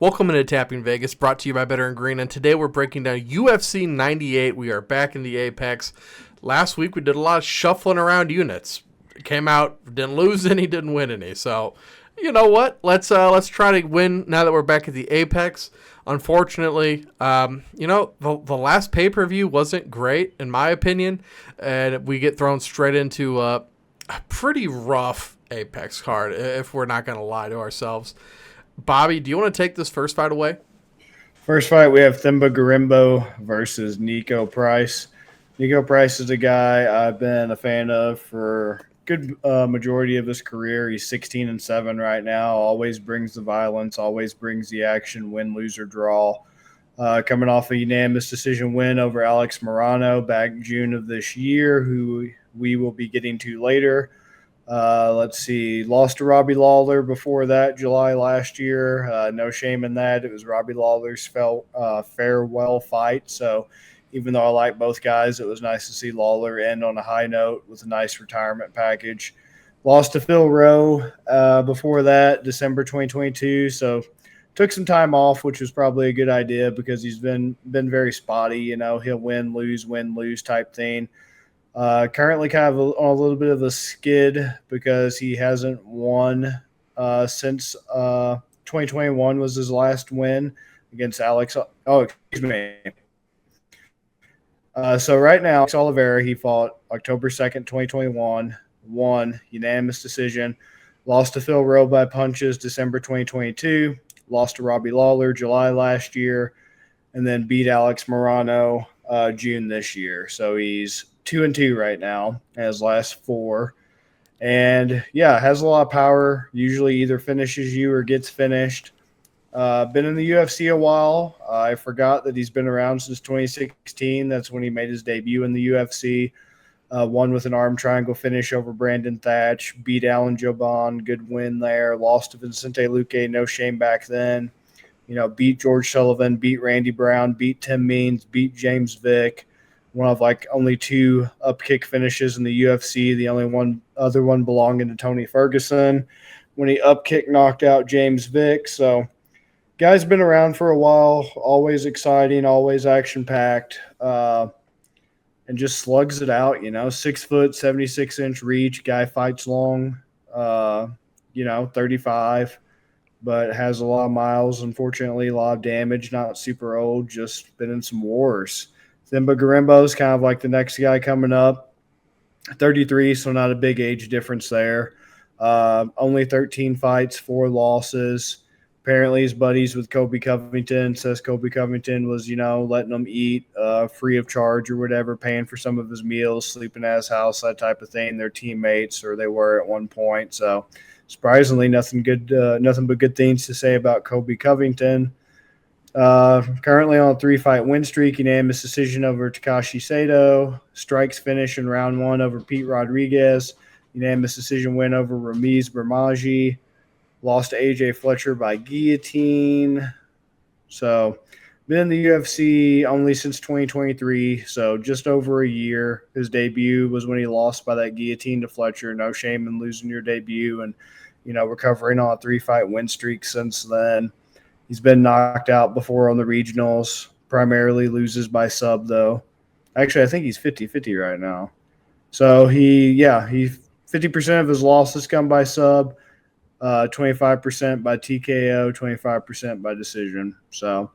Welcome into Tapping Vegas, brought to you by Better and Green, and today we're breaking down UFC 98. We are back in the Apex. Last week we did a lot of shuffling around units. Came out, didn't lose any, didn't win any. So, you know what? Let's try to win now that we're back at the Apex. Unfortunately, the last pay-per-view wasn't great in my opinion, and we get thrown straight into a pretty rough Apex card if we're not going to lie to ourselves. Bobby, do you want to take this first fight away? First fight, we have Thimba Garimbo versus Nico Price. Nico Price is a guy I've been a fan of for a good majority of his career. He's 16-7 right now. Always brings the violence, always brings the action, win, lose, or draw. Coming off a unanimous decision win over Alex Morano back June of this year, who we will be getting to later. Let's see. Lost to Robbie Lawler before that, July last year. No shame in that. It was Robbie Lawler's farewell fight. So even though I like both guys, it was nice to see Lawler end on a high note with a nice retirement package. Lost to Phil Rowe before that, December 2022. So took some time off, which was probably a good idea because he's been very spotty. You know, he'll win, lose type thing. Currently kind of on a little bit of a skid because he hasn't won since 2021 was his last win against Alex. Oh, excuse me. So right now, Alex Oliveira, he fought October 2nd, 2021, won unanimous decision, lost to Phil Rowe by punches December 2022, lost to Robbie Lawler July last year, and then beat Alex Morano June this year. So he's 2-2 right now, has last four. And yeah, has a lot of power. Usually either finishes you or gets finished. Been in the UFC a while. I forgot that he's been around since 2016. That's when he made his debut in the UFC. Won with an arm triangle finish over Brandon Thatch. Beat Alan Joban. Good win there. Lost to Vicente Luque. No shame back then. You know, beat George Sullivan. Beat Randy Brown. Beat Tim Means. Beat James Vick. One of like only two up kick finishes in the UFC. The only other one belonging to Tony Ferguson when he up kick knocked out James Vick. So guy's been around for a while, always exciting, always action packed, and just slugs it out. You know, 6 foot, 76-inch reach. Guy fights long, 35, but has a lot of miles. Unfortunately, a lot of damage. Not super old, just been in some wars. Thimba Garimbo is kind of like the next guy coming up, 33, so not a big age difference there. Only 13 fights, 4 losses. Apparently he's buddies with Kobe Covington, says Kobe Covington was, letting him eat free of charge or whatever, paying for some of his meals, sleeping at his house, that type of thing. They're teammates, or they were at one point. So surprisingly, nothing but good things to say about Kobe Covington. Currently on a 3-fight win streak, unanimous decision over Takashi Sato, strikes finish in round 1 over Pete Rodriguez, unanimous decision win over Ramiz Bermagi, lost to AJ Fletcher by guillotine. So been in the UFC only since 2023, so just over a year. His debut was when he lost by that guillotine to Fletcher. No shame in losing your debut, and recovering on a 3-fight win streak since then. He's been knocked out before on the regionals, primarily loses by sub, though. Actually, I think he's 50-50 right now. So he 50% of his losses come by sub, 25% by TKO, 25% by decision. So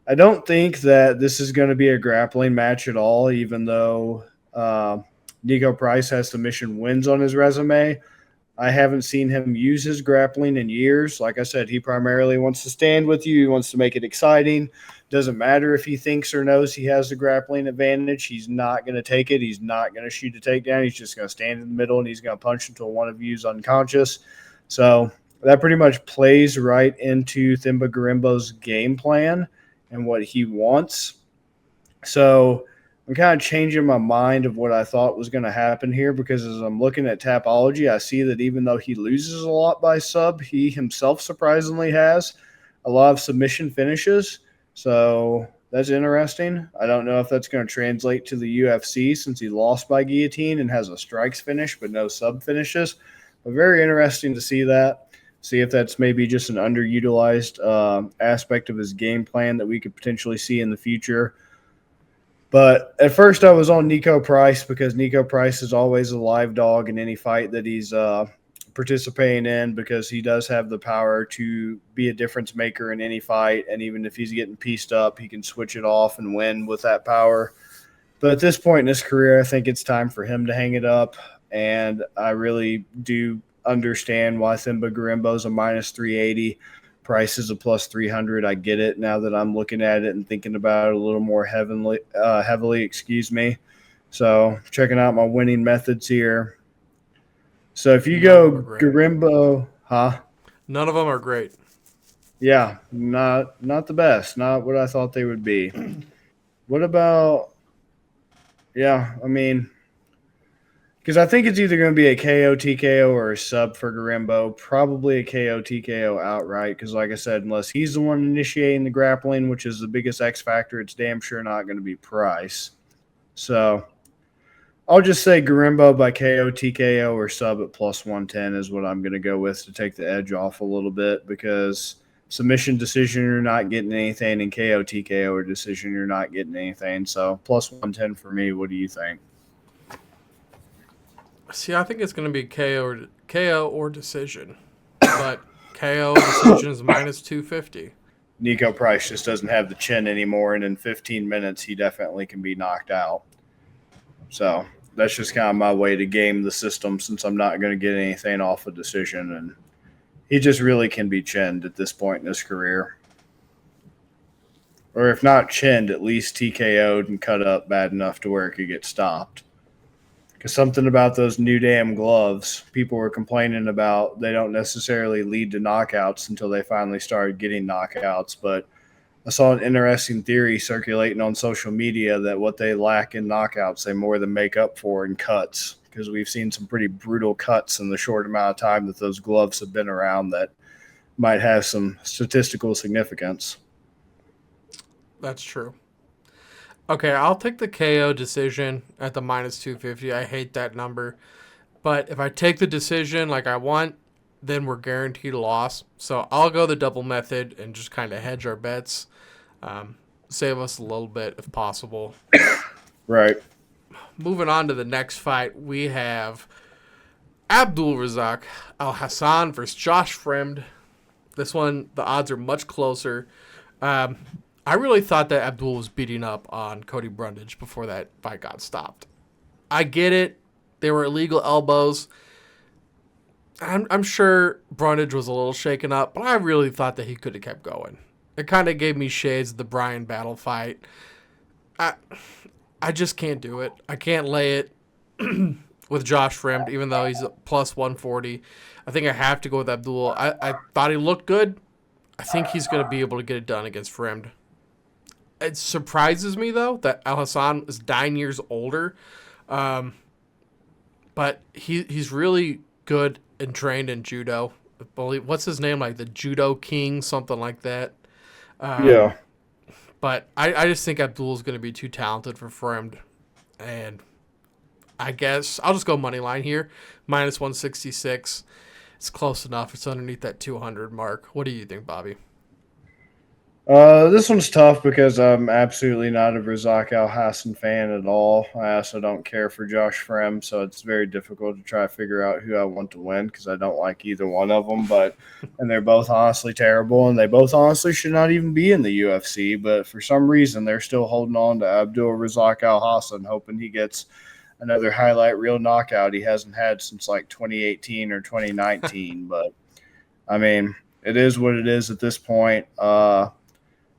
I don't think that this is going to be a grappling match at all, even though Nico Price has submission wins on his resume. I haven't seen him use his grappling in years. Like I said, he primarily wants to stand with you. He wants to make it exciting. Doesn't matter if he thinks or knows he has the grappling advantage. He's not going to take it. He's not going to shoot a takedown. He's just going to stand in the middle, and he's going to punch until one of you is unconscious. So that pretty much plays right into Thimba Garimbo's game plan and what he wants. So I'm kind of changing my mind of what I thought was going to happen here, because as I'm looking at Tapology, I see that even though he loses a lot by sub, he himself surprisingly has a lot of submission finishes. So that's interesting. I don't know if that's going to translate to the UFC, since he lost by guillotine and has a strikes finish but no sub finishes. But very interesting to see that. See if that's maybe just an underutilized aspect of his game plan that we could potentially see in the future. But at first, I was on Nico Price because Nico Price is always a live dog in any fight that he's participating in, because he does have the power to be a difference maker in any fight. And even if he's getting pieced up, he can switch it off and win with that power. But at this point in his career, I think it's time for him to hang it up. And I really do understand why Thimba Garimbo's a minus 380. Price is a plus 300. I get it now that I'm looking at it and thinking about it a little more heavily. Excuse me. So checking out my winning methods here. So if you go Garimbo, None of them are great. Yeah, not the best. Not what I thought they would be. What about? Yeah, I mean, because I think it's either going to be a KO TKO or a sub for Garimbo. Probably a KO TKO outright, because like I said, unless he's the one initiating the grappling, which is the biggest X factor, it's damn sure not going to be Price. So I'll just say Garimbo by KO TKO or sub at plus 110 is what I'm going to go with to take the edge off a little bit, because submission decision, you're not getting anything, and KO TKO or decision, you're not getting anything. So plus 110 for me. What do you think? See, I think it's going to be KO or decision, but KO decision is minus 250. Nico Price just doesn't have the chin anymore, and in 15 minutes, he definitely can be knocked out. So that's just kind of my way to game the system, since I'm not going to get anything off a decision, and he just really can be chinned at this point in his career. Or if not chinned, at least TKO'd and cut up bad enough to where it could get stopped. Because something about those new damn gloves, people were complaining about, they don't necessarily lead to knockouts until they finally started getting knockouts. But I saw an interesting theory circulating on social media that what they lack in knockouts, they more than make up for in cuts. Because we've seen some pretty brutal cuts in the short amount of time that those gloves have been around that might have some statistical significance. That's true. Okay, I'll take the KO decision at the minus 250. I hate that number. But if I take the decision like I want, then we're guaranteed a loss. So I'll go the double method and just kind of hedge our bets. Save us a little bit if possible. Right. Moving on to the next fight, we have Abdulrazak Al-Hassan versus Josh Fremd. This one, the odds are much closer. I really thought that Abdul was beating up on Cody Brundage before that fight got stopped. I get it. They were illegal elbows. I'm sure Brundage was a little shaken up, but I really thought that he could have kept going. It kind of gave me shades of the Bryan Battle fight. I just can't do it. I can't lay it with Josh Fremd, even though he's plus 140. I think I have to go with Abdul. I thought he looked good. I think he's going to be able to get it done against Fremd. It surprises me, though, that Al-Hassan is 9 years older. But he's really good and trained in judo. I believe, what's his name? Like the Judo King, something like that. Yeah. But I just think Abdul's going to be too talented for Fremd. And I guess I'll just go money line here. Minus 166. It's close enough. It's underneath that 200 mark. What do you think, Bobby? This one's tough because I'm absolutely not a Razak Al-Hassan fan at all. I also don't care for Josh Fremd, so it's very difficult to try to figure out who I want to win because I don't like either one of them. And they're both honestly terrible, and they both honestly should not even be in the UFC. But for some reason, they're still holding on to Abdul Razak Al-Hassan, hoping he gets another highlight reel knockout he hasn't had since like 2018 or 2019. But I mean, it is what it is at this point.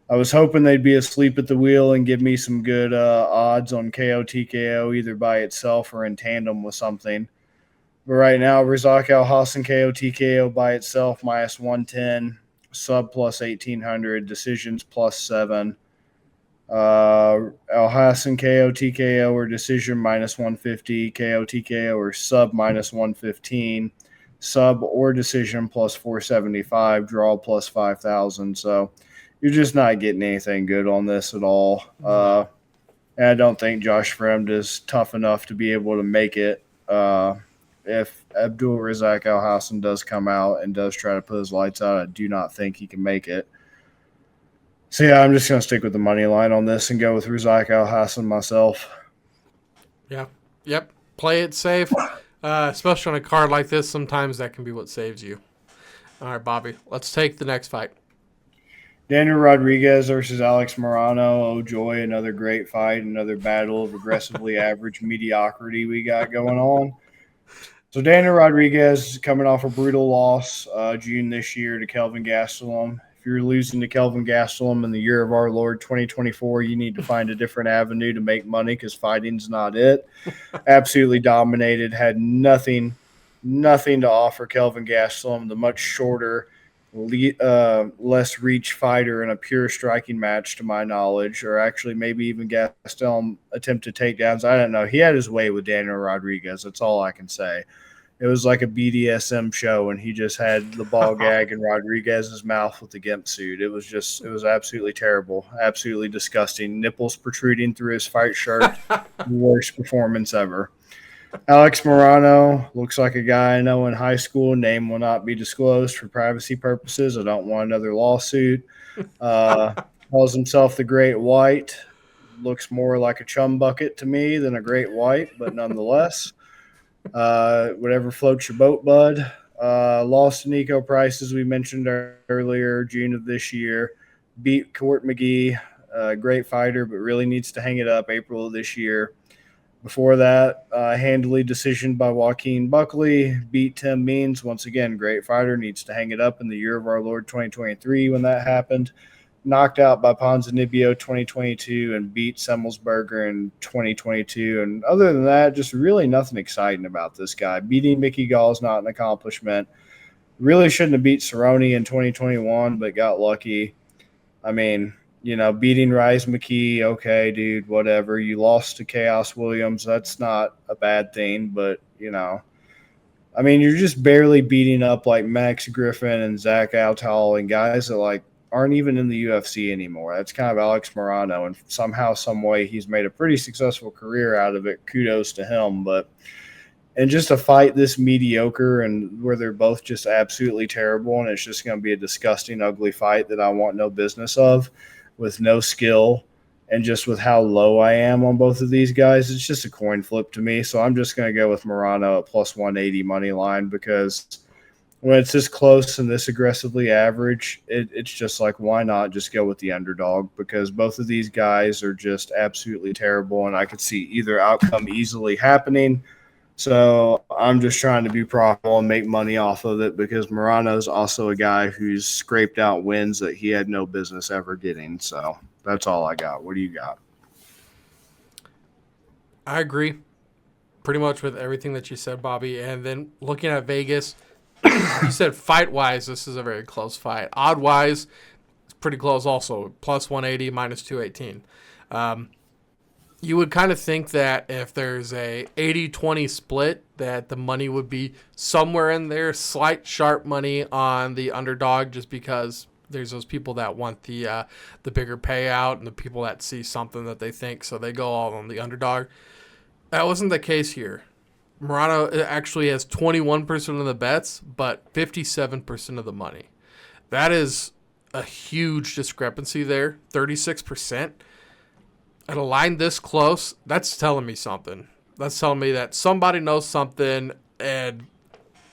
I was hoping they'd be asleep at the wheel and give me some good odds on KO TKO either by itself or in tandem with something. But right now, Razak Al-Hassan KO TKO by itself minus 110, sub plus 1800, decisions plus 7. Al-Hassan KO TKO or decision minus 150, KO TKO or sub minus 115, sub or decision plus 475, draw plus 5,000. So you're just not getting anything good on this at all. And I don't think Josh Fremd is tough enough to be able to make it if Abdul Razak Al Hassan does come out and does try to put his lights out, I do not think he can make it. So yeah, I'm just gonna stick with the money line on this and go with Razak Al Hassan myself. Yeah. Yep. Play it safe, especially on a card like this. Sometimes that can be what saves you. All right, Bobby. Let's take the next fight. Daniel Rodriguez versus Alex Morano. Oh joy, another great fight, another battle of aggressively average mediocrity we got going on. So Daniel Rodriguez is coming off a brutal loss June this year to Kelvin Gastelum. If you're losing to Kelvin Gastelum in the year of our Lord 2024, you need to find a different avenue to make money because fighting's not it. Absolutely dominated, had nothing to offer Kelvin Gastelum, the much shorter, less reach fighter in a pure striking match, to my knowledge, or actually maybe even Gastelum attempted takedowns. I don't know. He had his way with Daniel Rodriguez. That's all I can say. It was like a BDSM show, and he just had the ball gag in Rodriguez's mouth with the gimp suit. It was absolutely terrible, absolutely disgusting. Nipples protruding through his fight shirt. Worst performance ever. Alex Morano looks like a guy I know in high school. Name will not be disclosed for privacy purposes. I don't want another lawsuit. Calls himself the Great White. Looks more like a chum bucket to me than a Great White, but nonetheless. Whatever floats your boat, bud. Lost to Nico Price, as we mentioned earlier, June of this year. Beat Court McGee, great fighter, but really needs to hang it up April of this year. Before that, handily decisioned by Joaquin Buckley. Beat Tim Means, once again, great fighter, needs to hang it up in the year of our Lord 2023 when that happened. Knocked out by Ponzinibbio 2022 and beat Semmelsberger in 2022. And other than that, just really nothing exciting about this guy. Beating Mickey Gall is not an accomplishment. Really shouldn't have beat Cerrone in 2021, but got lucky. I mean, beating Rise McKee, okay, dude, whatever. You lost to Chaos Williams. That's not a bad thing, but, I mean, you're just barely beating up like Max Griffin and Zach Altal and guys that, aren't even in the UFC anymore. That's kind of Alex Morano, and somehow, some way, he's made a pretty successful career out of it. Kudos to him. But and just a fight this mediocre and where they're both just absolutely terrible, and it's just going to be a disgusting, ugly fight that I want no business of, with no skill and just with how low I am on both of these guys. It's just a coin flip to me. So I'm just going to go with Morano at plus 180 money line because when it's this close and this aggressively average, it's just like, why not just go with the underdog? Because both of these guys are just absolutely terrible, and I could see either outcome easily happening. So I'm just trying to be profitable and make money off of it because Morano's also a guy who's scraped out wins that he had no business ever getting. So that's all I got. What do you got? I agree pretty much with everything that you said, Bobby. And then looking at Vegas, you said fight-wise, this is a very close fight. Odd-wise, it's pretty close also. Plus 180, minus 218. You would kind of think that if there's a 80-20 split, that the money would be somewhere in there. Slight sharp money on the underdog just because there's those people that want the bigger payout and the people that see something that they think, so they go all on the underdog. That wasn't the case here. Morano actually has 21% of the bets, but 57% of the money. That is a huge discrepancy there, 36%. At a line this close, that's telling me something. That's telling me that somebody knows something, and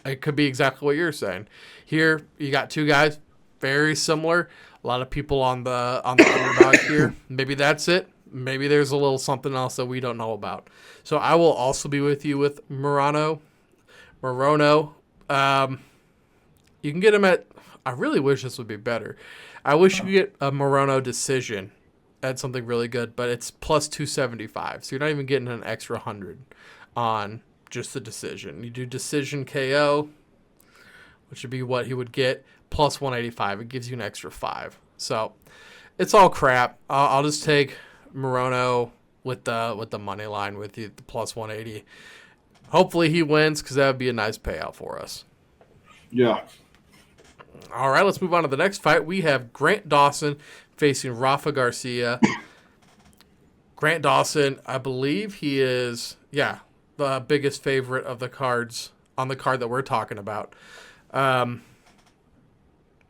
it could be exactly what you're saying. Here, you got two guys very similar. A lot of people on the underdog here. Maybe that's it. Maybe there's a little something else that we don't know about. So I will also be with you with Morono. You can get him at, I really wish this would be better. I wish you could get a Morono decision at something really good, but it's plus 275. So you're not even getting an extra 100 on just the decision. You do decision KO, which would be what he would get, plus 185. It gives you an extra 5. So it's all crap. I'll just take Morono with the money line with you, the plus 180. Hopefully he wins because that would be a nice payout for us. Yeah. All right, let's move on to the next fight. We have Grant Dawson facing Rafa Garcia. Grant Dawson, I believe he is, the biggest favorite of the cards on the card that we're talking about.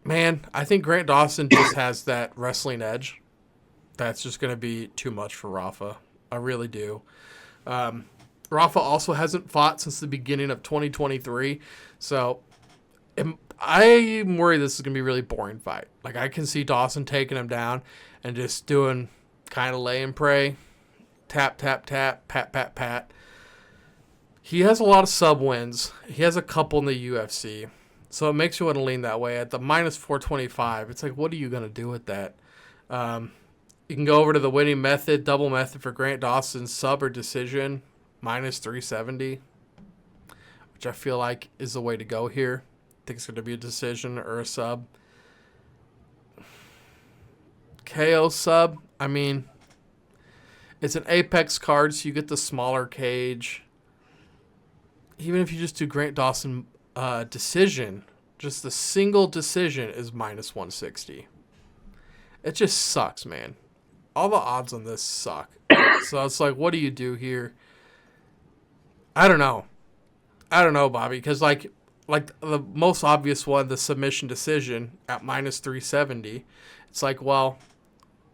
Man, I think Grant Dawson just has that wrestling edge. That's just going to be too much for Rafa. I really do. Rafa also hasn't fought since the beginning of 2023. So I'm worried this is going to be a really boring fight. Like, I can see Dawson taking him down and just doing kind of lay and pray. Tap, tap, tap, pat, pat, pat. He has a lot of sub wins. He has a couple in the UFC. So it makes you want to lean that way. At the minus 425, it's like, what are you going to do with that? You can go over to the winning method, double method for Grant Dawson, sub or decision, minus 370, which I feel like is the way to go here. I think it's going to be a decision or a sub. KO sub, I mean, it's an Apex card, so you get the smaller cage. Even if you just do Grant Dawson decision, just the single decision is minus 160. It just sucks, man. All the odds on this suck. So it's like, what do you do here? I don't know, Bobby, because like the most obvious one, the submission decision at minus 370. It's like, well,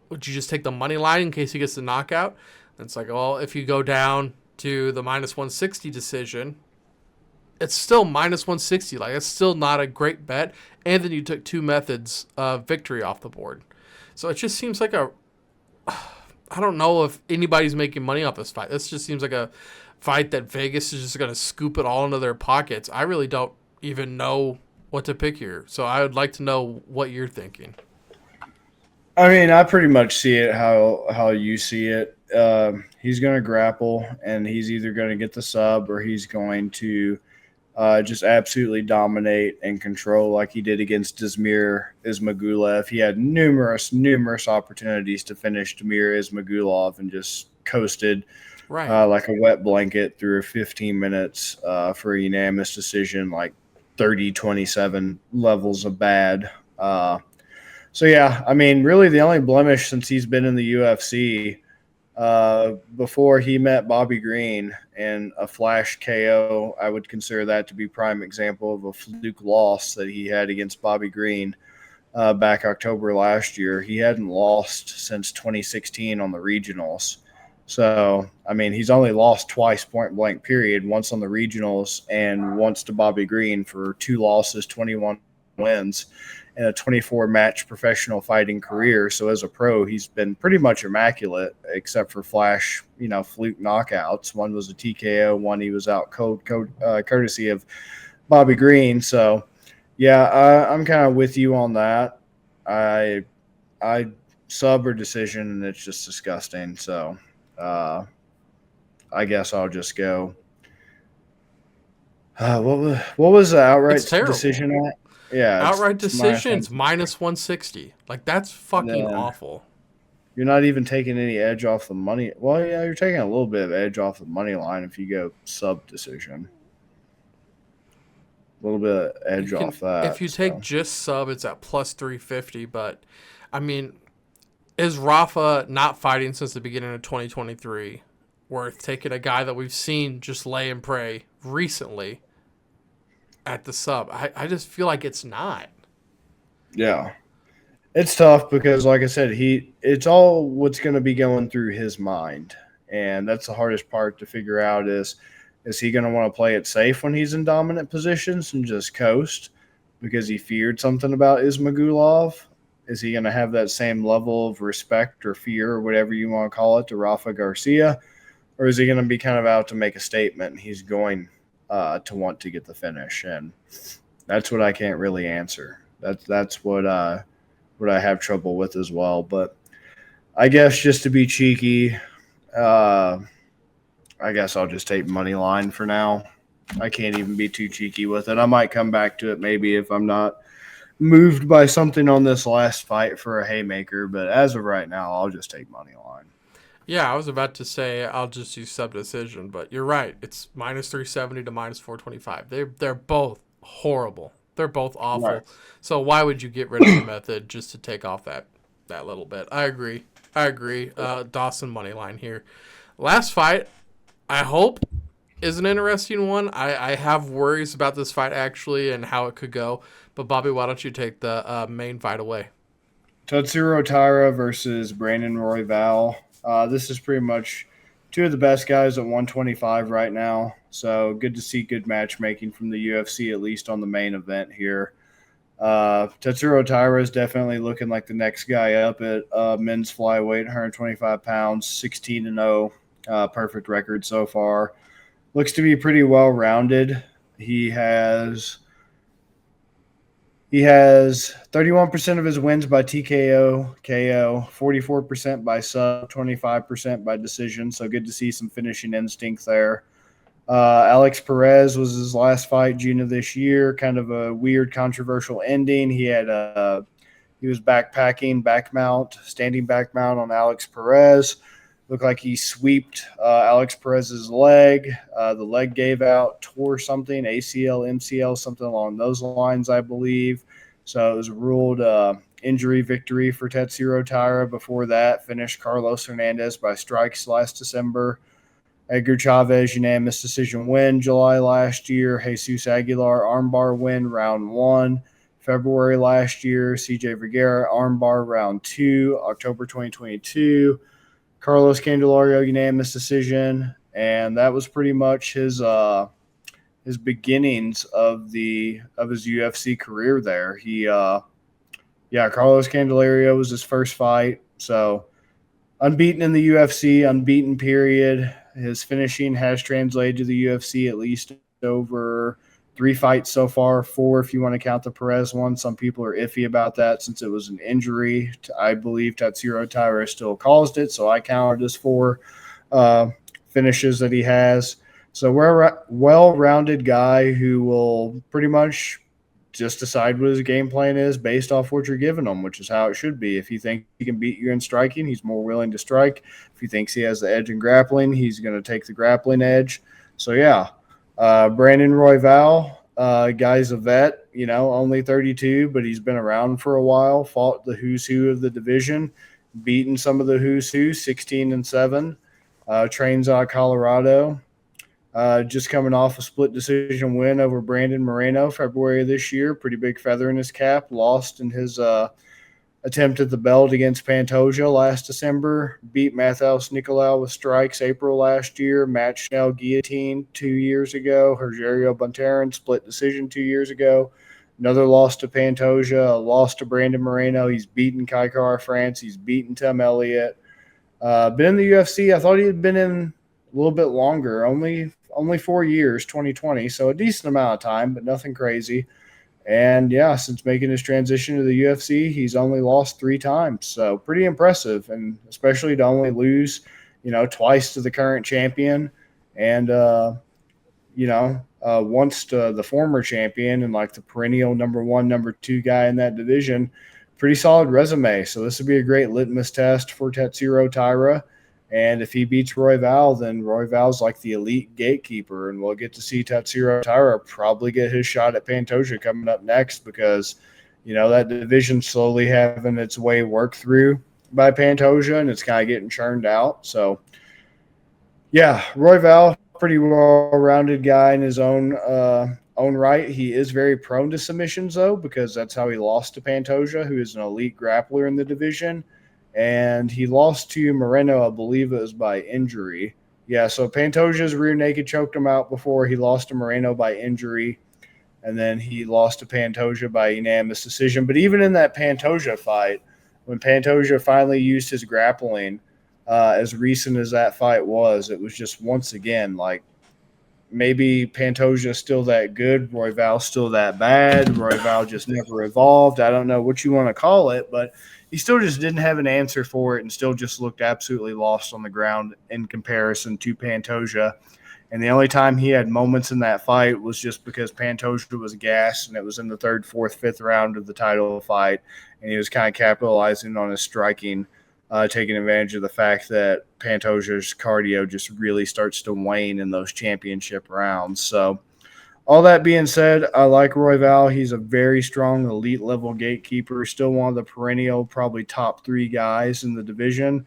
would you just take the money line in case he gets the knockout? And it's like, well, if you go down to the minus 160 decision, it's still minus 160. Like, it's still not a great bet. And then you took two methods of victory off the board. So it just seems like I don't know if anybody's making money off this fight. This just seems like a fight that Vegas is just going to scoop it all into their pockets. I really don't even know what to pick here. So I would like to know what you're thinking. I mean, I pretty much see it how you see it. He's going to grapple, and he's either going to get the sub or he's going to just absolutely dominate and control like he did against Damir Ismagulov. He had numerous opportunities to finish Damir Ismagulov and just coasted like a wet blanket through 15 minutes for a unanimous decision, like 30-27 levels of bad. So, yeah, I mean, really the only blemish since he's been in the UFC before he met Bobby Green and a flash KO, I would consider that to be prime example of a fluke loss that he had against Bobby Green back October last year. He hadn't lost since 2016 on the regionals. So, I mean, he's only lost twice point blank period, once on the regionals and once to Bobby Green for 2 losses, 21 wins, and a 24-match professional fighting career. So as a pro, he's been pretty much immaculate except for flash, fluke knockouts. One was a TKO, one he was out cold courtesy of Bobby Green. So, yeah, I'm kind of with you on that. I sub or decision, and it's just disgusting. So I guess I'll just go. What was the outright decision at? Yeah, outright decisions minus 160. Like, that's fucking awful. You're not even taking any edge off the money. Well, yeah, you're taking a little bit of edge off the money line if you go sub decision. A little bit of edge off that. If you take just sub, it's at plus 350. But, I mean, is Rafa not fighting since the beginning of 2023 worth taking a guy that we've seen just lay and pray recently at the sub? I just feel like it's not. Yeah. It's tough because, like I said, it's all what's going to be going through his mind. And that's the hardest part to figure out is he going to want to play it safe when he's in dominant positions and just coast because he feared something about Ismagulov? Is he going to have that same level of respect or fear or whatever you want to call it to Rafa Garcia? Or is he going to be kind of out to make a statement and he's going to want to get the finish? And that's what I can't really answer. That's what I have trouble with as well. But I guess just to be cheeky, I guess I'll just take money line for now. I can't even be too cheeky with it. I might come back to it maybe if I'm not moved by something on this last fight for a haymaker. But as of right now, I'll just take money line. Yeah, I was about to say I'll just use sub decision, but you're right. It's minus 370 to minus 425. They're both horrible. They're both awful. Right. So why would you get rid of the method just to take off that little bit? I agree. Dawson money line here. Last fight, I hope is an interesting one. I have worries about this fight actually and how it could go. But Bobby, why don't you take the main fight away? Tatsuro Taira versus Brandon Royval. This is pretty much two of the best guys at 125 right now. So good to see good matchmaking from the UFC, at least on the main event here. Tatsuro Taira is definitely looking like the next guy up at men's flyweight, 125 pounds, 16-0, perfect record so far. Looks to be pretty well rounded. He has 31% of his wins by TKO, KO, 44% by sub, 25% by decision. So good to see some finishing instinct there. Alex Perez was his last fight, June of this year. Kind of a weird, controversial ending. He was backpacking, standing back mount on Alex Perez. Looked like he sweeped Alex Perez's leg. The leg gave out, tore something, ACL, MCL, something along those lines, I believe. So it was ruled injury victory for Tatsuro Taira. Before that, finished Carlos Hernandez by strikes last December. Edgar Chavez, unanimous decision win July last year. Jesus Aguilar, armbar win round 1. February last year. CJ Vergara, armbar round 2. October 2022. Carlos Candelario, unanimous decision, and that was pretty much his beginnings of his UFC career. There, Carlos Candelario was his first fight, so unbeaten in the UFC, unbeaten period. His finishing has translated to the UFC at least over 3 fights so far, 4 if you want to count the Perez one. Some people are iffy about that since it was an injury. I believe Tatsuro Taira still caused it, so I counted as 4 finishes that he has. So we're a well-rounded guy who will pretty much just decide what his game plan is based off what you're giving him, which is how it should be. If you think he can beat you in striking, he's more willing to strike. If he thinks he has the edge in grappling, he's going to take the grappling edge. So, yeah. Brandon Royval, guy's a vet, only 32, but he's been around for a while, fought the who's who of the division, beaten some of the who's who, 16-7, trains out of Colorado, just coming off a split decision win over Brandon Moreno February of this year, pretty big feather in his cap, lost in his attempt at the belt against Pantoja last December, beat Matheus Nicolau with strikes April last year, Matt Schnell guillotine 2 years ago, Rogerio Bontaran split decision 2 years ago, another loss to Pantoja, a loss to Brandon Moreno. He's beaten Kai Kara-France. He's beaten Tim Elliott. Been in the UFC. I thought he had been in a little bit longer, only 4 years, 2020, so a decent amount of time, but nothing crazy. And yeah, since making his transition to the UFC, he's only lost 3 times. So pretty impressive, and especially to only lose, twice to the current champion, and once to the former champion and like the perennial number 1, number 2 guy in that division. Pretty solid resume. So this would be a great litmus test for Tatsuro Taira. And if he beats Royval, then Royval's like the elite gatekeeper, and we'll get to see Tatsuro Taira probably get his shot at Pantoja coming up next because, that division's slowly having its way worked through by Pantoja, and it's kind of getting churned out. So, yeah, Royval, pretty well-rounded guy in his own right. He is very prone to submissions, though, because that's how he lost to Pantoja, who is an elite grappler in the division. And he lost to Moreno, I believe it was by injury. Yeah, so Pantoja's rear naked choked him out before. He lost to Moreno by injury, and then he lost to Pantoja by unanimous decision. But even in that Pantoja fight, when Pantoja finally used his grappling, as recent as that fight was, it was just once again like maybe Pantoja's still that good, Royval's still that bad, Royval just never evolved. I don't know what you want to call it, but he still just didn't have an answer for it and still just looked absolutely lost on the ground in comparison to Pantoja. And the only time he had moments in that fight was just because Pantoja was gassed, and it was in the 3rd, 4th, 5th round of the title fight, and he was kind of capitalizing on his striking, taking advantage of the fact that Pantoja's cardio just really starts to wane in those championship rounds. So all that being said, I like Royval. He's a very strong elite-level gatekeeper, still one of the perennial, probably top 3 guys in the division.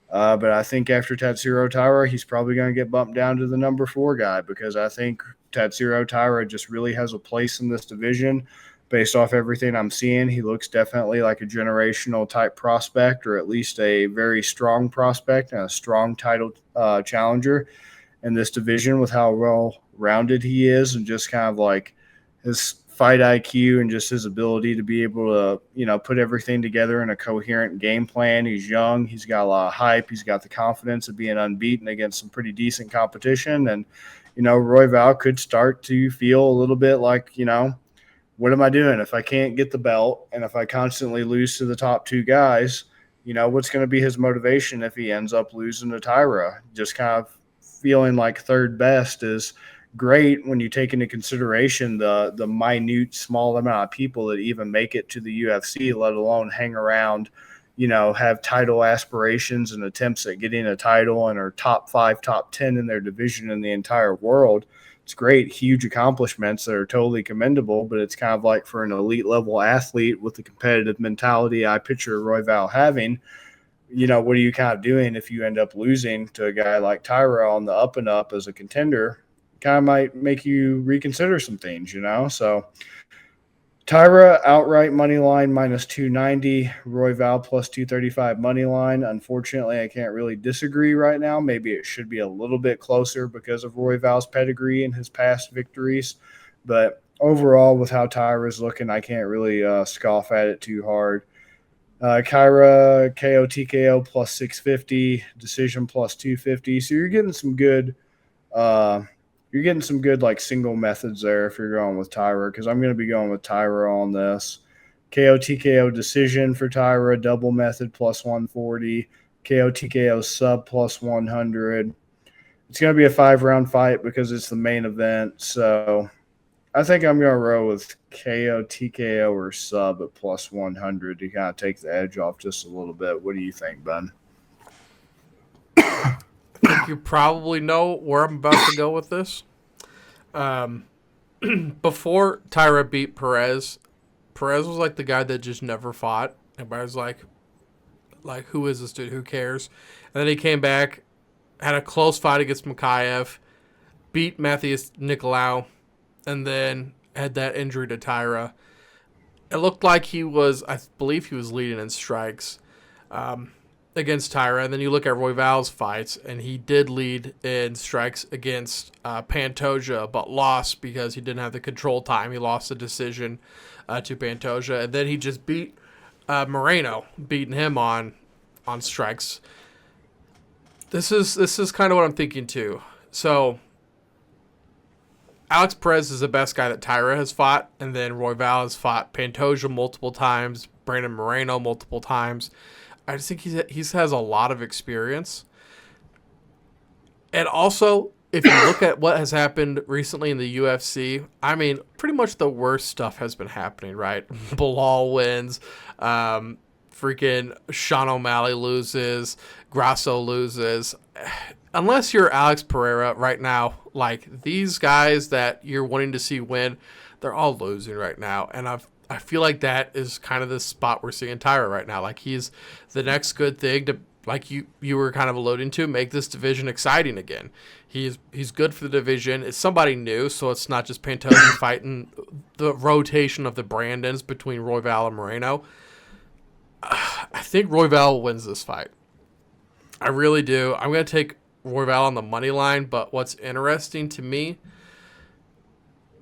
But I think after Tatsuro Taira, he's probably going to get bumped down to the number 4 guy because I think Tatsuro Taira just really has a place in this division. Based off everything I'm seeing, he looks definitely like a generational type prospect, or at least a very strong prospect and a strong title challenger in this division with how well rounded he is and just kind of like his fight IQ and just his ability to be able to, put everything together in a coherent game plan. He's young. He's got a lot of hype. He's got the confidence of being unbeaten against some pretty decent competition. And, Royval could start to feel a little bit like, what am I doing if I can't get the belt and if I constantly lose to the top 2 guys? What's going to be his motivation if he ends up losing to Taira? Just kind of feeling like third best is great when you take into consideration the minute, small amount of people that even make it to the UFC, let alone hang around, have title aspirations and attempts at getting a title and are top 5, top 10 in their division in the entire world. It's great, huge accomplishments that are totally commendable, but it's kind of like for an elite level athlete with the competitive mentality I picture Royval having, what are you kind of doing if you end up losing to a guy like Taira on the up and up as a contender? Kind of might make you reconsider some things, So Taira outright money line minus 290, Royval plus 235 money line. Unfortunately, I can't really disagree right now. Maybe it should be a little bit closer because of Royval's pedigree and his past victories. But overall, with how Taira's looking, I can't really scoff at it too hard. Kyra KO TKO plus 650, decision plus 250. So you're getting some good like single methods there if you're going with Taira, because I'm going to be going with Taira on this. KO TKO decision for Taira, double method plus 140, KO TKO sub plus 100. It's going to be a 5-round fight because it's the main event. So I think I'm going to roll with KO TKO or sub at plus 100 to kind of take the edge off just a little bit. What do you think, Ben? I think you probably know where I'm about to go with this. Before Taira beat Perez was like the guy that just never fought. Everybody was like, who is this dude? Who cares? And then he came back, had a close fight against Makayev, beat Matthias Nicolau, and then had that injury to Taira. It looked like I believe he was leading in strikes against Taira. And then you look at Royval's fights, and he did lead in strikes against Pantoja, but lost because he didn't have the control time. He lost the decision to Pantoja. And then he just beat Moreno, beating him on strikes. This is kind of what I'm thinking too. So Alex Perez is the best guy that Taira has fought, and then Royval has fought Pantoja multiple times, Brandon Moreno multiple times. I just think he has a lot of experience. And also, if you look at what has happened recently in the UFC, I mean, pretty much the worst stuff has been happening, right? Bilal wins, freaking Sean O'Malley loses, Grasso loses. Unless you're Alex Pereira right now, like these guys that you're wanting to see win, they're all losing right now. And I feel like that is kind of the spot we're seeing Taira right now. Like he's the next good thing to, like you were kind of alluding to, make this division exciting again. He's good for the division. It's somebody new, so it's not just Pantoja fighting the rotation of the Brandons between Royval and Moreno. I think Royval wins this fight. I really do. I'm going to take Royval on the money line, but what's interesting to me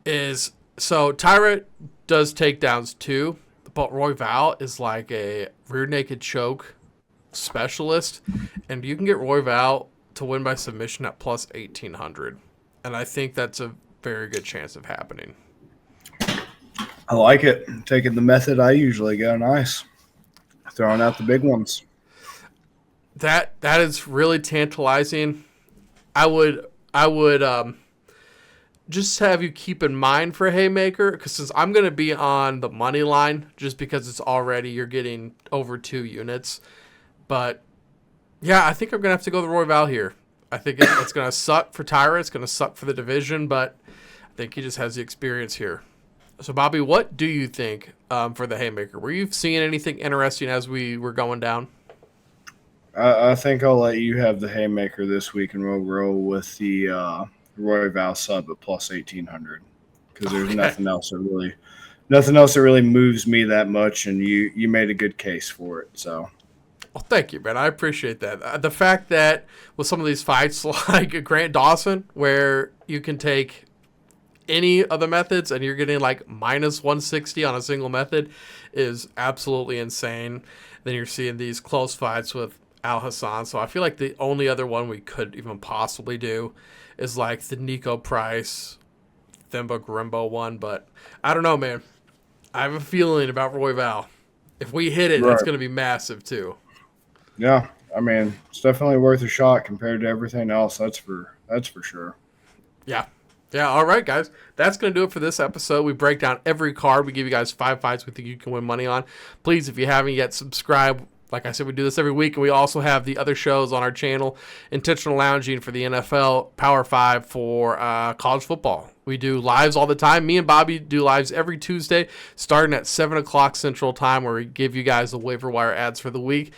is, so Taira does takedowns too, but Royval is like a rear naked choke specialist, and you can get Royval to win by submission at plus 1,800, and I think that's a very good chance of happening. I like it. Taking the method I usually go. Nice. Throwing out the big ones. That is really tantalizing. I would just have you keep in mind for a haymaker, because since I'm going to be on the money line, just because it's already, you're getting over 2 units. But yeah, I think I'm going to have to go the Royval here. I think it's going to suck for Taira. It's going to suck for the division, but I think he just has the experience here. So Bobby, what do you think for the haymaker? Were you seeing anything interesting as we were going down? I think I'll let you have the haymaker this week, and we'll roll with the Royval sub at plus 1,800 because there's Okay. nothing else that really moves me that much, and you made a good case for it. So Well, thank you, man. I appreciate that. The fact that with some of these fights like Grant Dawson, where you can take any of the methods and you're getting like minus 160 on a single method is absolutely insane. Then you're seeing these close fights with Al Hassan. So I feel like the only other one we could even possibly do is like the Nico Price, Thimba Grimbo one. But I don't know, man. I have a feeling about Royval. If we hit it, that's right, going to be massive too. yeah. I mean, it's definitely worth a shot compared to everything else. That's for sure. Yeah. Yeah, all right, guys. That's going to do it for this episode. We break down every card. We give you guys 5 fights we think you can win money on. Please, if you haven't yet, subscribe. Like I said, we do this every week, and we also have the other shows on our channel, Intentional Lounging for the NFL, Power 5 for college football. We do lives all the time. Me and Bobby do lives every Tuesday, starting at 7 o'clock Central Time, where we give you guys the waiver wire ads for the week.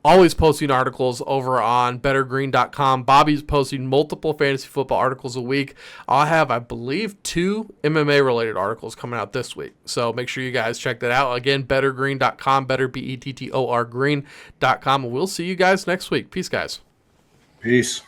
Always posting articles over on bettergreen.com. Bobby's posting multiple fantasy football articles a week. I'll have, I believe, 2 MMA related articles coming out this week. So make sure you guys check that out. Again, bettergreen.com, better bettor green.com. And we'll see you guys next week. Peace, guys. Peace.